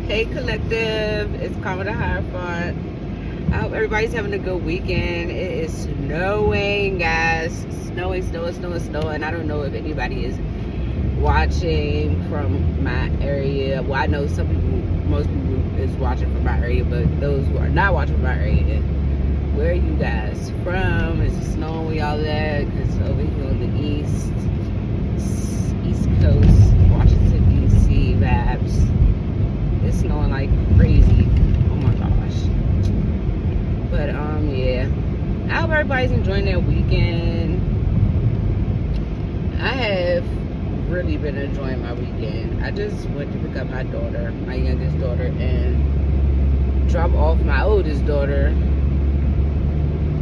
Hey collective, it's Karma the Higher Front. I hope everybody's having a good weekend. It is snowing, guys. Snowing. I don't know if anybody is watching from my area. Well, I know most people is watching from my area, but those who are not watching from my area, where are you guys from? Is it snowing where y'all at? Because over here on the east coast, Washington DC vibes, it's snowing like crazy. Oh my gosh. But yeah, I hope everybody's enjoying their weekend. I have really been enjoying my weekend. I just went to pick up my daughter, my youngest daughter, and drop off my oldest daughter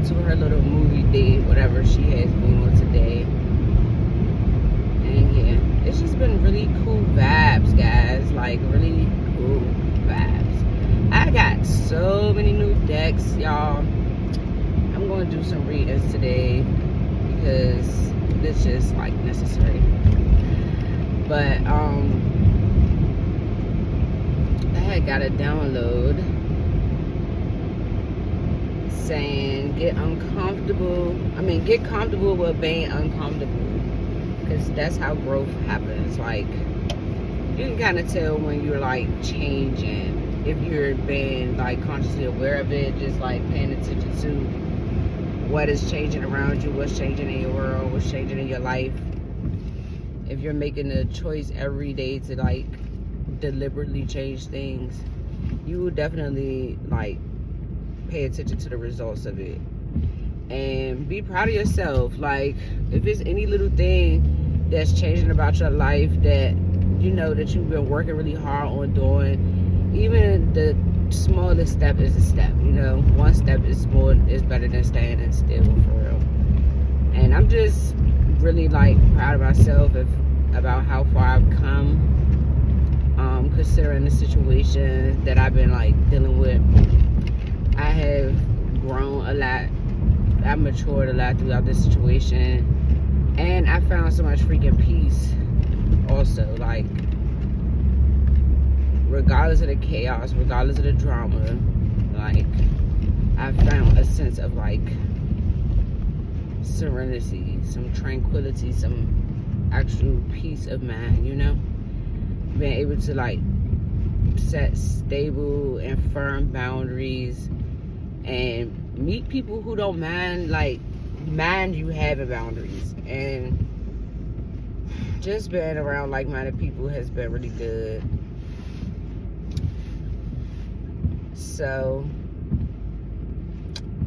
to her little movie date, whatever she has going on today. And yeah, it's just been really cool vibes, guys. Like really cool vibes. I got so many new decks, y'all. I'm going to do some readings today because it's just like necessary. But I had got a download saying get comfortable with being uncomfortable, because that's how growth happens. Like, you can kind of tell when you're like changing, if you're being like consciously aware of it, just like paying attention to what is changing around you, what's changing in your world, what's changing in your life. If you're making a choice every day to like deliberately change things, you will definitely like pay attention to the results of it and be proud of yourself. Like, if it's any little thing that's changing about your life that you know that you've been working really hard on doing, even the smallest step is a step. You know, one step is better than standing still, for real. And I'm just really like proud of myself about how far I've come, considering the situation that I've been like dealing with. I have grown a lot. I've matured a lot throughout this situation, and I found so much freaking peace also. Like, regardless of the chaos, regardless of the drama, like, I found a sense of like serenity, some tranquility, some actual peace of mind, you know? Being able to like set stable and firm boundaries and meet people who don't mind you having boundaries, and just being around like-minded people has been really good. So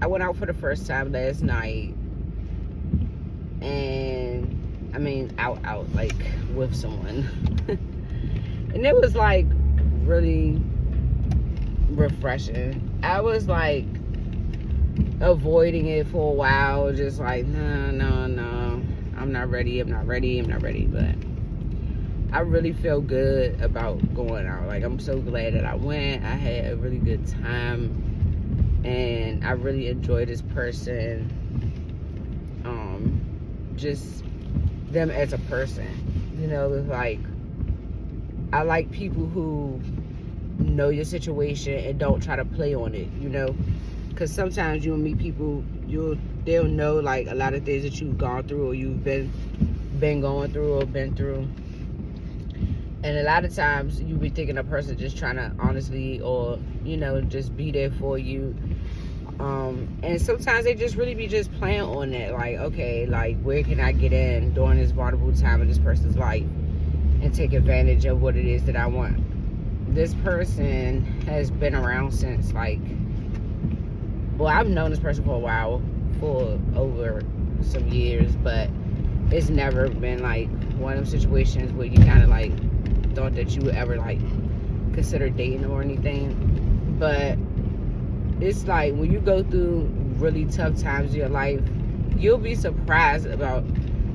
I went out for the first time last night, and I mean out like with someone and it was like really refreshing. I was like avoiding it for a while, just like no, I'm not ready, but I really feel good about going out. Like, I'm so glad that I went. I had a really good time, and I really enjoyed this person, just them as a person, you know. Like, I like people who know your situation and don't try to play on it, you know. Because sometimes you'll meet people, they'll know like a lot of things that you've gone through, or you've been going through, or been through. And a lot of times you be thinking a person just trying to honestly, or you know, just be there for you. And sometimes they just really be just playing on that. Like, okay, like, where can I get in during this vulnerable time of this person's life and take advantage of what it is that I want. This person has been around since like, well, I've known this person for a while, for over some years, but it's never been like one of those situations where you kind of like thought that you would ever like consider dating or anything. But it's like when you go through really tough times in your life, you'll be surprised about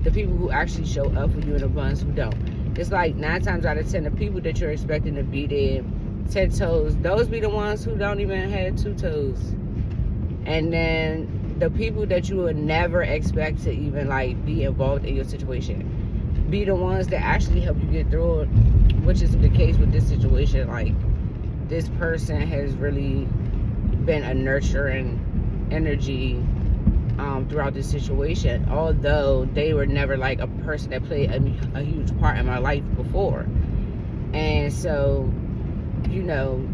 the people who actually show up for you and the ones who don't. It's like 9 times out of 10, the people that you're expecting to be there 10 toes, those be the ones who don't even have 2 toes. And then the people that you would never expect to even like be involved in your situation be the ones that actually help you get through it, which is the case with this situation. Like, this person has really been a nurturing energy throughout this situation, although they were never like a person that played a huge part in my life before. And so, you know,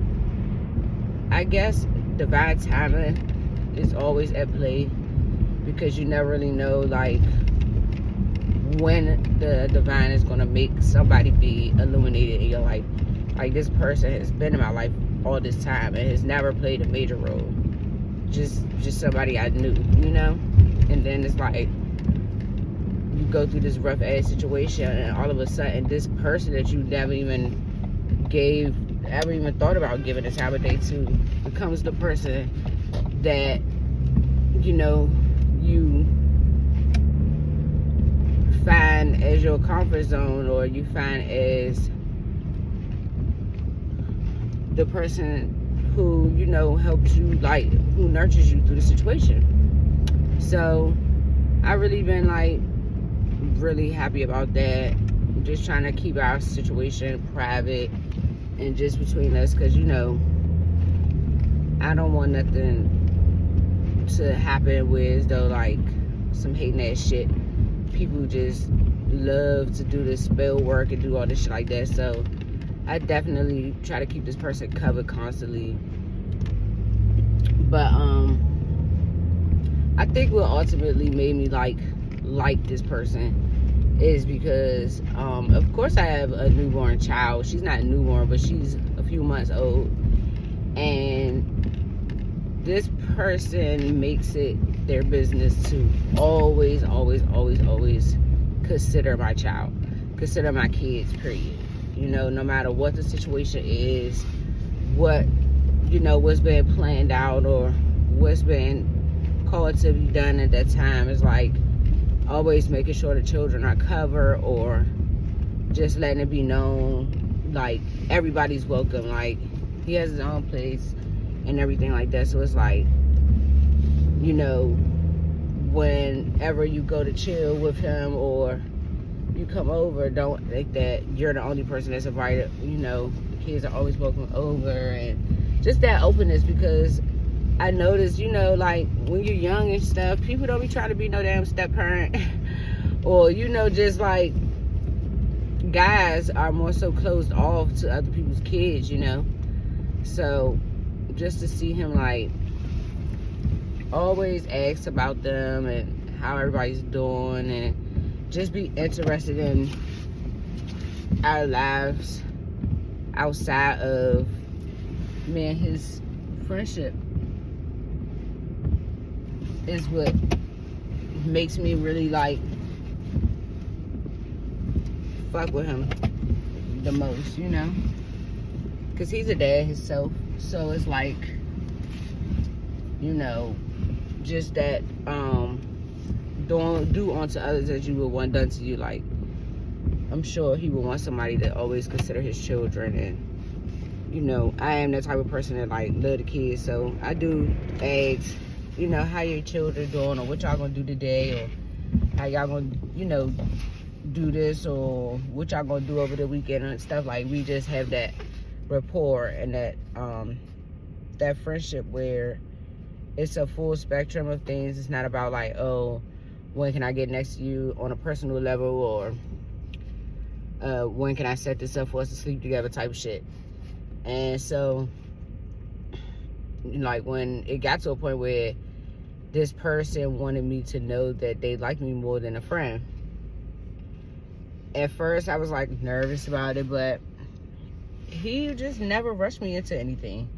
I guess divine timing is always at play, because you never really know like when the divine is going to make somebody be illuminated in your life. Like, this person has been in my life all this time and has never played a major role. Just somebody I knew, you know? And then it's like you go through this rough ass situation, and all of a sudden this person that you never even thought about giving the time of day to becomes the person that, you know, you find as your comfort zone, or you find as the person who, you know, helps you, like, who nurtures you through the situation. So I really been like really happy about that. I'm just trying to keep our situation private and just between us, because, you know, I don't want nothing to happen with, though, like some hating ass shit. People just love to do this spell work and do all this shit like that. So I definitely try to keep this person covered constantly. But I think what ultimately made me like this person is because of course I have a newborn child. She's not newborn, but she's a few months old, and this person makes it their business to always consider my child, consider my kids, period. You know, no matter what the situation is, what, you know, what's been planned out or what's been called to be done at that time, is like always making sure the children are covered, or just letting it be known like everybody's welcome. Like, he has his own place and everything like that. So it's like, you know, whenever you go to chill with him or you come over, don't think that you're the only person that's invited. You know, the kids are always welcome over, and just that openness. Because I noticed, you know, like when you're young and stuff, people don't be trying to be no damn step parent or, you know, just like guys are more so closed off to other people's kids, you know. So just to see him like always ask about them and how everybody's doing, and just be interested in our lives outside of me and his friendship, is what makes me really like fuck with him the most, you know, because he's a dad himself. So it's like, you know, just that don't do unto others as you would want done to you. Like, I'm sure he would want somebody that always consider his children. And, you know, I am that type of person that like love the kids, so I do ask, you know, how your children doing, or what y'all gonna do today, or how y'all gonna, you know, do this, or what y'all gonna do over the weekend and stuff. Like, we just have that rapport and that friendship where it's a full spectrum of things. It's not about like, oh, when can I get next to you on a personal level, or when can I set this up for us to sleep together type shit. And so, like, when it got to a point where this person wanted me to know that they liked me more than a friend, at first I was like nervous about it, but he just never rushed me into anything.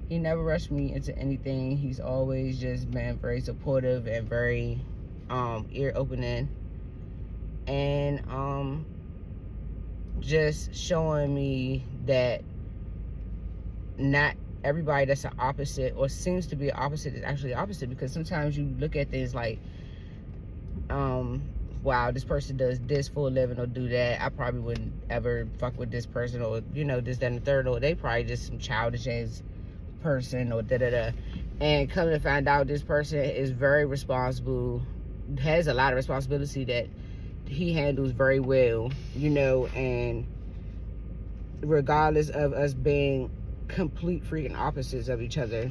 He never rushed me into anything. He's always just been very supportive and very ear opening, and just showing me that not everybody that's an opposite or seems to be an opposite is actually opposite. Because sometimes you look at things like, wow, this person does this for a living or do that, I probably wouldn't ever fuck with this person, or, you know, this, that, and the third, or they probably just some childish ass person, or da-da-da. And coming to find out, this person is very responsible, has a lot of responsibility that he handles very well, you know. And regardless of us being complete freaking opposites of each other.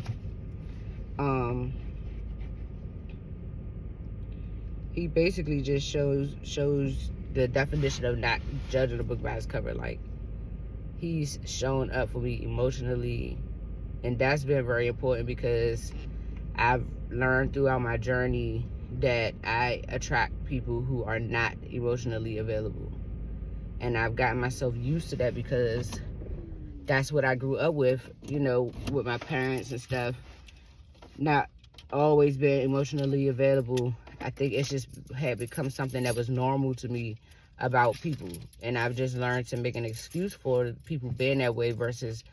He basically just shows the definition of not judging a book by its cover. Like, he's shown up for me emotionally, and that's been very important because I've learned throughout my journey that I attract people who are not emotionally available, and I've gotten myself used to that because that's what I grew up with, you know, with my parents and stuff, not always being emotionally available. I think it's just had become something that was normal to me about people, and I've just learned to make an excuse for people being that way versus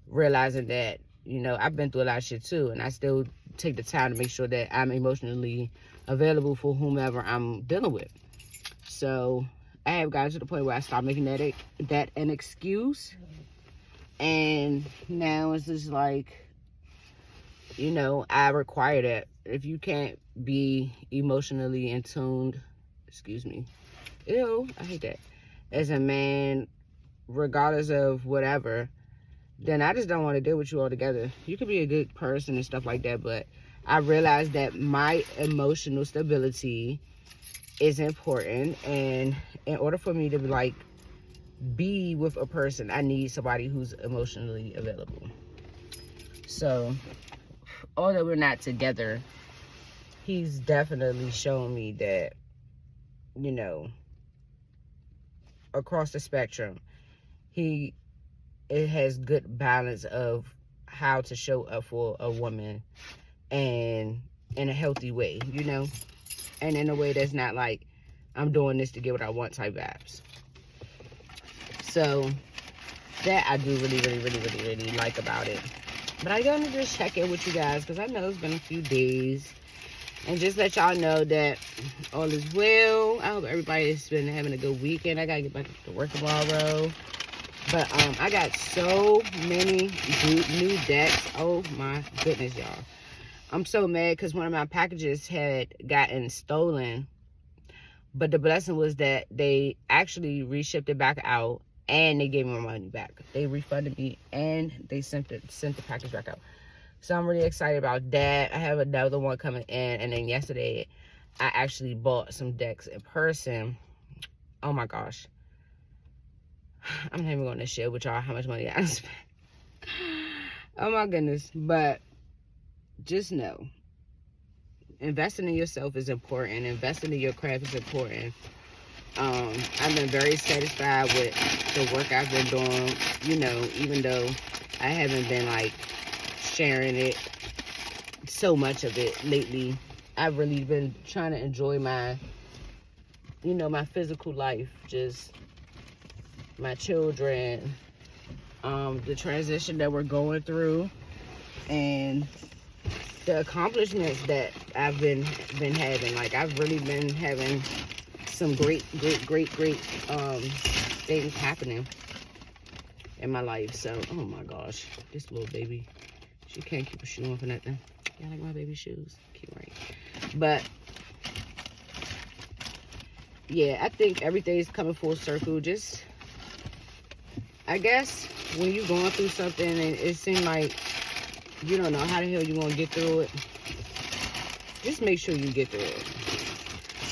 realizing that, you know, I've been through a lot of shit too, and I still take the time to make sure that I'm emotionally available for whomever I'm dealing with. So I have gotten to the point where I stopped making that an excuse, and now it's just like, you know, I require that. If you can't be emotionally in tuned, excuse me, ew, I hate that, as a man, regardless of whatever, then I just don't want to deal with you altogether. You could be a good person and stuff like that, but I realized that my emotional stability is important, and in order for me to like be with a person, I need somebody who's emotionally available. So although we're not together, he's definitely shown me that, you know, across the spectrum, it has good balance of how to show up for a woman, and in a healthy way, you know, and in a way that's not like I'm doing this to get what I want type vibes. So that I do really like about it. But I gotta just check in with you guys because I know it's been a few days, and just let y'all know that all is well. I hope everybody's been having a good weekend. I gotta get back to work tomorrow. But I got so many new decks. Oh my goodness, y'all. I'm so mad because one of my packages had gotten stolen. But the blessing was that they actually reshipped it back out, and they gave me my money back. They refunded me, and they sent the package back out. So I'm really excited about that. I have another one coming in, and then yesterday I actually bought some decks in person. Oh my gosh. I'm not even going to share with y'all how much money I spent. Oh my goodness. But just know, investing in yourself is important. Investing in your craft is important. I've been very satisfied with the work I've been doing, you know, even though I haven't been like sharing it, so much of it lately. I've really been trying to enjoy my, you know, my physical life, just my children, the transition that we're going through, and the accomplishments that I've been having. Like, I've really been having some great things happening in my life. So, oh my gosh, this little baby, she can't keep a shoe on for nothing. Yeah, I like my baby shoes. Cute, right? But yeah, I think everything's coming full circle. Just, I guess when you're going through something and it seems like you don't know how the hell you're going to get through it, just make sure you get through it.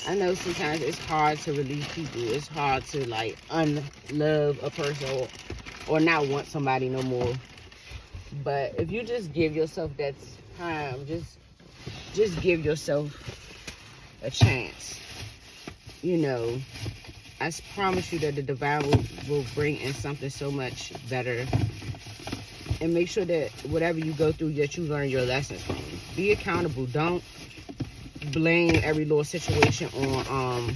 I know sometimes it's hard to release people. It's hard to like unlove a person or not want somebody no more. But if you just give yourself that time, just give yourself a chance. You know, I promise you that the divine will bring in something so much better. And make sure that whatever you go through, that you learn your lessons from. Be accountable. Don't blame every little situation on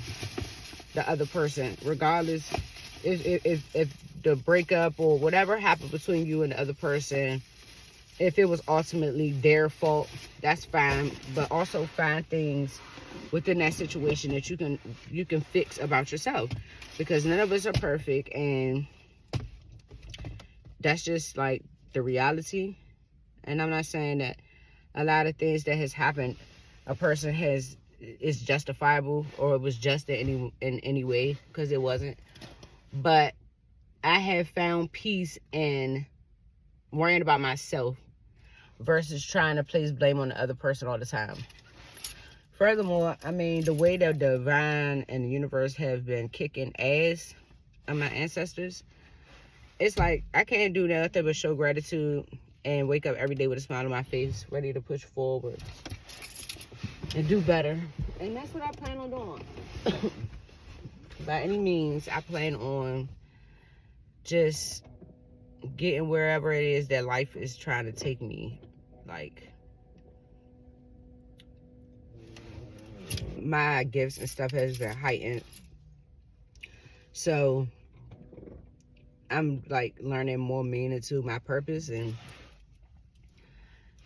the other person. Regardless if the breakup or whatever happened between you and the other person, if it was ultimately their fault, that's fine. But also find things within that situation that you can fix about yourself, because none of us are perfect, and that's just like the reality. And I'm not saying that a lot of things that has happened a person is justifiable or it was just in any way, because it wasn't. But I have found peace in worrying about myself versus trying to place blame on the other person all the time. Furthermore, I mean, the way that the divine and the universe have been kicking ass on my ancestors, it's like I can't do nothing but show gratitude and wake up every day with a smile on my face, ready to push forward and do better. And that's what I plan on doing. By any means, I plan on just getting wherever it is that life is trying to take me. Like, my gifts and stuff has been heightened. So I'm like learning more meaning to my purpose and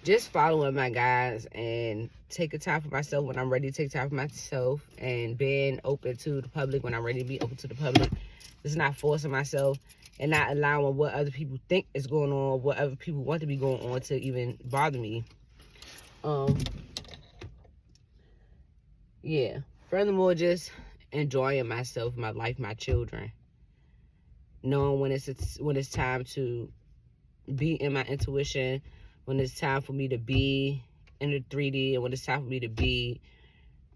just following my guides and taking time for myself when I'm ready to take time for myself, and being open to the public when I'm ready to be open to the public. Just not forcing myself and not allowing what other people think is going on, what other people want to be going on, to even bother me. Yeah. Furthermore, just enjoying myself, my life, my children. Knowing when it's time to be in my intuition, when it's time for me to be in the 3D, and when it's time for me to be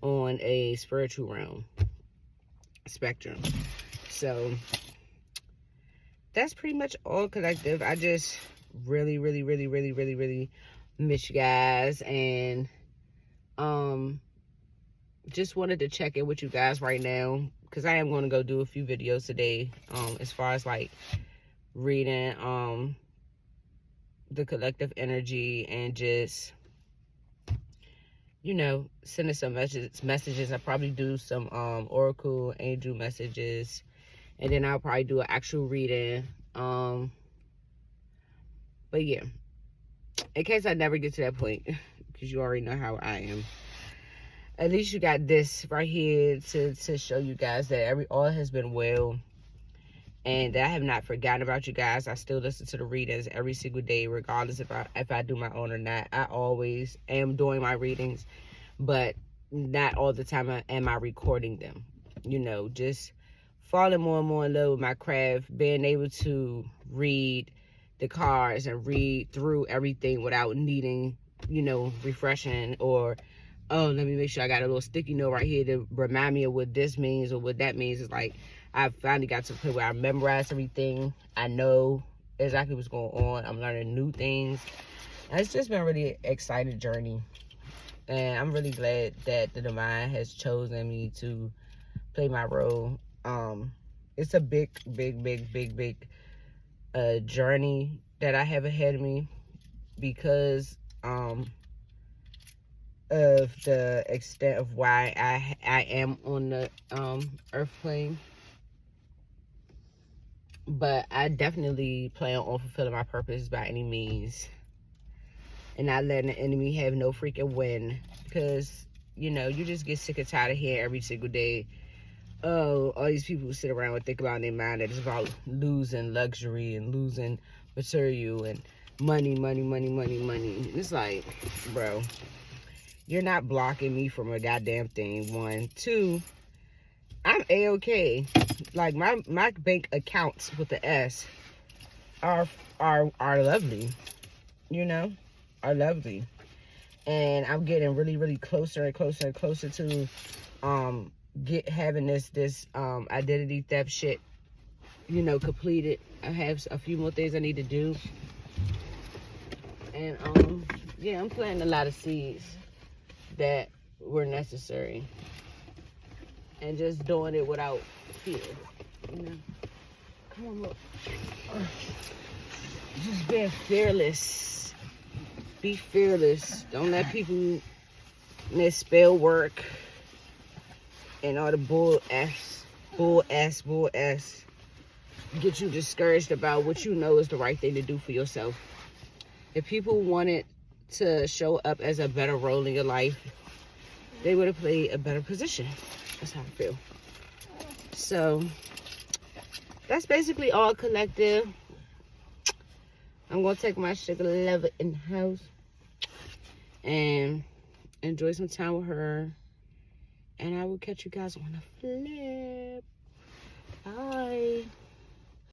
on a spiritual realm spectrum. So that's pretty much all collective. I just really miss you guys, and just wanted to check in with you guys right now, because I am going to go do a few videos today, as far as like reading the collective energy, and just, you know, sending some messages. I probably do some oracle angel messages, and then I'll probably do an actual reading. But yeah, in case I never get to that point, because you already know how I am, at least you got this right here to show you guys that all has been well, and that I have not forgotten about you guys. I still listen to the readings every single day, regardless if I do my own or not. I always am doing my readings, but not all the time am I recording them. You know, just falling more and more in love with my craft, being able to read the cards and read through everything without needing, you know, refreshing, or, oh, let me make sure I got a little sticky note right here to remind me of what this means or what that means. It's like I finally got to the point where I memorize everything. I know exactly what's going on. I'm learning new things. And it's just been a really exciting journey. And I'm really glad that the divine has chosen me to play my role. It's a big journey that I have ahead of me, because of the extent of why I am on the earth plane. But I definitely plan on fulfilling my purpose by any means, and not letting the enemy have no freaking win. Because, you know, you just get sick and tired of hearing every single day, oh, all these people who sit around and think about in their mind that it's about losing luxury and losing material and money. It's like, bro, you're not blocking me from a goddamn thing. 1, 2, I'm A-okay. Like, my bank accounts with the S are lovely, you know, are lovely. And I'm getting really closer and closer to having this identity theft shit, you know, completed. I have a few more things I need to do, and yeah, I'm planting a lot of seeds that were necessary, and just doing it without fear, you know. Come on, look. Just being fearless. Be fearless. Don't let people misspell work and all the bull ass get you discouraged about what you know is the right thing to do for yourself. If people wanted to show up as a better role in your life, they would have played a better position. That's how I feel. So that's basically all collective. I'm gonna take my sugar lover in the house and enjoy some time with her. And I will catch you guys on the flip. Bye.